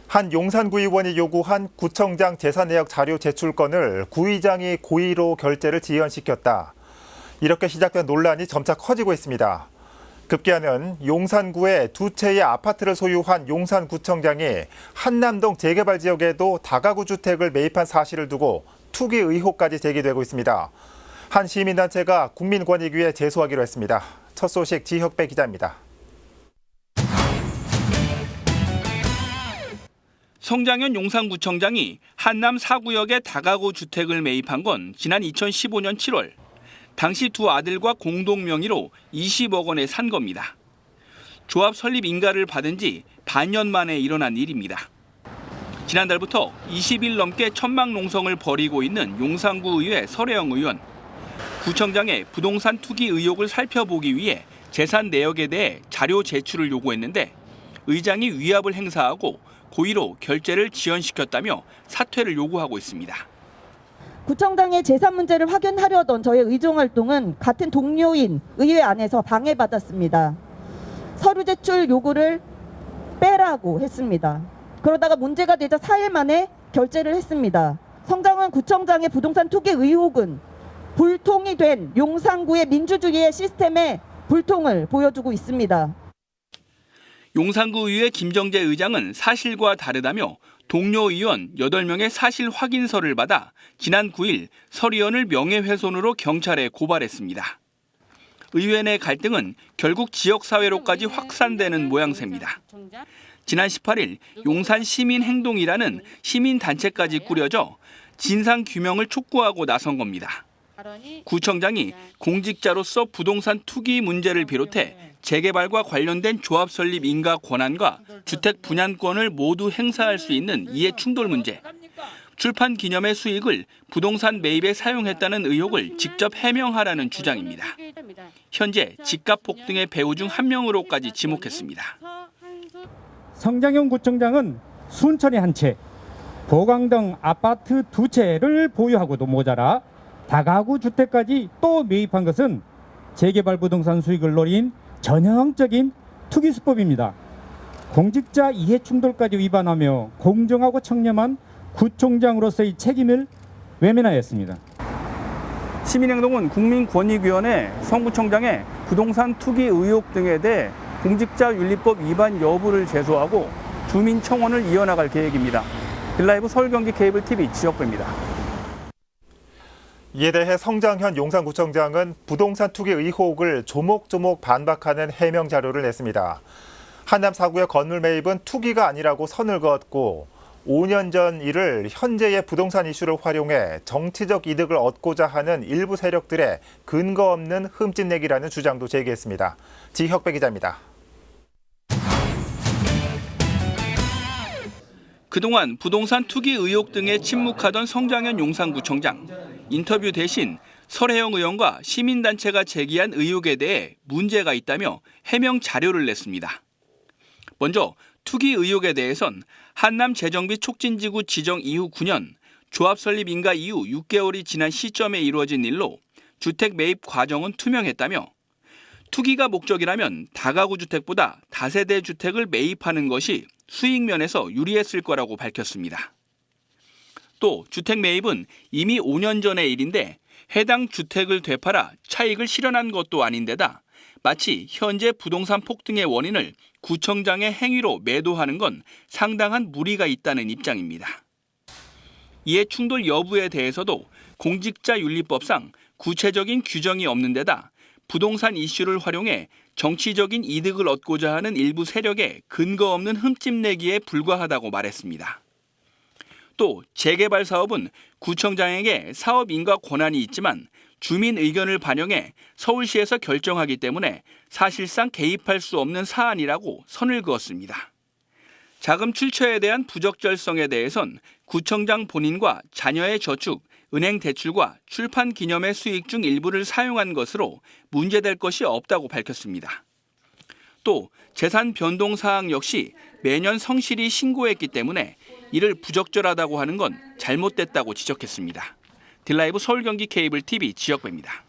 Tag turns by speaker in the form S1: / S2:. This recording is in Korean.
S1: 한 용산구 의원이 요구한 구청장 재산내역 자료 제출건을 구의장이 고의로 결재를 지연시켰다. 이렇게 시작된 논란이 점차 커지고 있습니다. 급기야는 용산구에 두 채의 아파트를 소유한 용산구청장이 한남동 재개발 지역에도 다가구 주택을 매입한 사실을 두고 투기 의혹까지 제기되고 있습니다. 한 시민단체가 국민권익위에 제소하기로 했습니다. 첫 소식 지혁배 기자입니다.
S2: 성장현 용산구청장이 한남 4구역에 다가구 주택을 매입한 건 지난 2015년 7월. 당시 두 아들과 공동 명의로 20억 원에 산 겁니다. 조합 설립 인가를 받은 지 반년 만에 일어난 일입니다. 지난달부터 20일 넘게 천막 농성을 벌이고 있는 용산구 의회 설혜영 의원. 구청장의 부동산 투기 의혹을 살펴보기 위해 재산 내역에 대해 자료 제출을 요구했는데 의장이 위압을 행사하고 고의로 결재를 지연시켰다며 사퇴를 요구하고 있습니다.
S3: 구청장의 재산 문제를 확인하려던 저의 의정 활동은 같은 동료인 의회 안에서 방해받았습니다. 서류 제출 요구를 빼라고 했습니다. 그러다가 문제가 되자 4일 만에 결재를 했습니다. 성장현 구청장의 부동산 투기 의혹은 불통이 된 용산구의 민주주의의 시스템에 불통을 보여주고 있습니다.
S2: 용산구 의회 김정재 의장은 사실과 다르다며 동료 의원 8명의 사실 확인서를 받아 지난 9일 설 의원을 명예훼손으로 경찰에 고발했습니다. 의회 내 갈등은 결국 지역사회로까지 확산되는 모양새입니다. 지난 18일 용산시민행동이라는 시민단체까지 꾸려져 진상규명을 촉구하고 나선 겁니다. 구청장이 공직자로서 부동산 투기 문제를 비롯해 재개발과 관련된 조합 설립 인가 권한과 주택 분양권을 모두 행사할 수 있는 이해 충돌 문제, 출판 기념의 수익을 부동산 매입에 사용했다는 의혹을 직접 해명하라는 주장입니다. 현재 집값 폭등의 배우 중 한 명으로까지 지목했습니다.
S4: 성장현 구청장은 순천에 한 채, 보강동 아파트 2채를 보유하고도 모자라 다가구 주택까지 또 매입한 것은 재개발 부동산 수익을 노린 전형적인 투기 수법입니다. 공직자 이해 충돌까지 위반하며 공정하고 청렴한 구청장으로서의 책임을 외면하였습니다.
S2: 시민행동은 국민권익위원회 성 구청장의 부동산 투기 의혹 등에 대해 공직자윤리법 위반 여부를 제소하고 주민청원을 이어나갈 계획입니다. 딜라이브 서울 경기 케이블 TV 지역배입니다.
S1: 이에 대해 성장현 용산구청장은 부동산 투기 의혹을 조목조목 반박하는 해명 자료를 냈습니다. 한남 4구의 건물 매입은 투기가 아니라고 선을 그었고 5년 전 일을 현재의 부동산 이슈를 활용해 정치적 이득을 얻고자 하는 일부 세력들의 근거 없는 흠집내기라는 주장도 제기했습니다. 지혁배 기자입니다.
S2: 그동안 부동산 투기 의혹 등에 침묵하던 성장현 용산구청장. 인터뷰 대신 설혜영 의원과 시민단체가 제기한 의혹에 대해 문제가 있다며 해명 자료를 냈습니다. 먼저 투기 의혹에 대해선 한남 재정비 촉진지구 지정 이후 9년, 조합 설립 인가 이후 6개월이 지난 시점에 이루어진 일로 주택 매입 과정은 투명했다며 투기가 목적이라면 다가구 주택보다 다세대 주택을 매입하는 것이 수익 면에서 유리했을 거라고 밝혔습니다. 또 주택 매입은 이미 5년 전의 일인데 해당 주택을 되팔아 차익을 실현한 것도 아닌데다 마치 현재 부동산 폭등의 원인을 구청장의 행위로 매도하는 건 상당한 무리가 있다는 입장입니다. 이에 충돌 여부에 대해서도 공직자윤리법상 구체적인 규정이 없는 데다 부동산 이슈를 활용해 정치적인 이득을 얻고자 하는 일부 세력의 근거 없는 흠집내기에 불과하다고 말했습니다. 또 재개발 사업은 구청장에게 사업 인가 권한이 있지만 주민 의견을 반영해 서울시에서 결정하기 때문에 사실상 개입할 수 없는 사안이라고 선을 그었습니다. 자금 출처에 대한 부적절성에 대해선 구청장 본인과 자녀의 저축, 은행 대출과 출판 기념의 수익 중 일부를 사용한 것으로 문제될 것이 없다고 밝혔습니다. 또 재산 변동 사항 역시 매년 성실히 신고했기 때문에 이를 부적절하다고 하는 건 잘못됐다고 지적했습니다. 딜라이브 서울 경기 케이블 TV 지역배입니다.